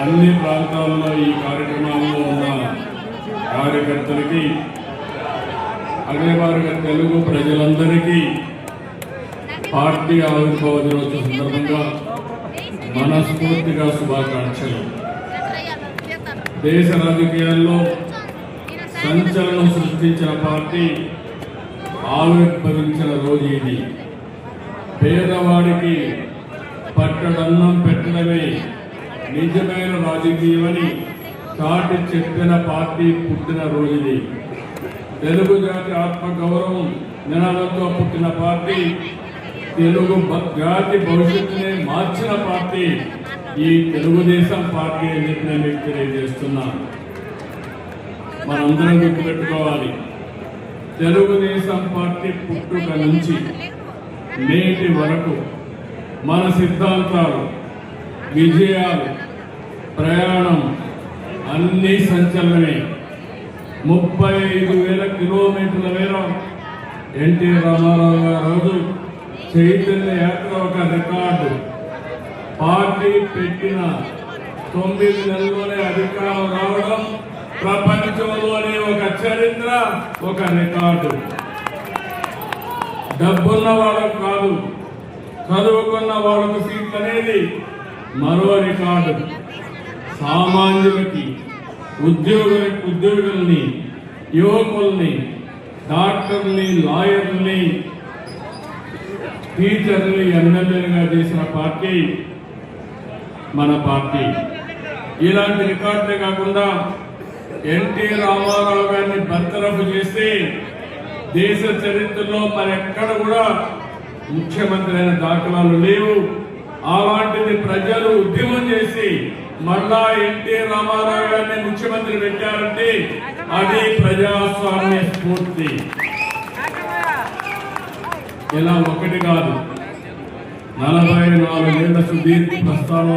అన్ని ప్రాంతాల్లో ఈ కార్యక్రమాల్లో ఉన్న కార్యకర్తలకి అదేమాదిరిగా తెలుగు ప్రజలందరికీ పార్టీ ఆవిర్భావ దినోత్సవ సందర్భంగా మనస్ఫూర్తిగా శుభాకాంక్షలు. దేశ రాజకీయాల్లో సంచలనం సృష్టించిన పార్టీ ఆవిర్భవించిన రోజు ఇది. పేదవాడికి పట్టడన్నం పెట్టడమే నిజమైన రాజకీయమని చాటి చెప్పిన పార్టీ పుట్టిన రోజుది. తెలుగు జాతి ఆత్మగౌరవం నినాదంతో పుట్టిన పార్టీ, తెలుగు జాతి భవిష్యత్తుని మార్చిన పార్టీ ఈ తెలుగుదేశం పార్టీ అని చెప్పి నేను మీకు తెలియజేస్తున్నాను. మనందరం గుర్తుపెట్టుకోవాలి, తెలుగుదేశం పార్టీ పుట్టుక నుంచి నేటి వరకు మన సిద్ధాంతాలు, విజయాలు, ప్రయాణం అన్నీ సంచలనమే. 35,000 కిలోమీటర్ల మేర ఎన్టీ రామారావు గారు రోజు చైతన్య యాత్ర ఒక రికార్డు. పార్టీ పెట్టిన 9 నెలల్లోనే అధికారం రావడం ప్రపంచంలోనే ఒక చరిత్ర, ఒక రికార్డు. డబ్బున్న వాళ్ళకు కాదు, చదువుకున్న వాళ్ళకు సీట్లు అనేది మరో రికార్డు. సామాన్యులకి, ఉద్యోగుల్ని, యువకుల్ని, డాక్టర్ని, లాయర్ని, టీచర్ని ఎమ్మెల్యేలుగా చేసిన పార్టీ మన పార్టీ. ఇలాంటి రికార్డులే కాకుండా ఎన్టీ రామారావు గారిని బర్తరఫ్ చేస్తే దేశ చరిత్రలో మరెక్కడ కూడా ముఖ్యమంత్రి అయిన దాఖలాలు లేవు. అలాంటిది ప్రజలు ఉద్యమం చేసి మళ్ళా ఎన్టీ రామారావు గారిని ముఖ్యమంత్రి పెట్టారంటే అది ప్రజాస్వామ్య స్ఫూర్తి. ఇలా ఒకటి కాదు, 44 ఏళ్ల సుదీర్ఘ ప్రస్థానం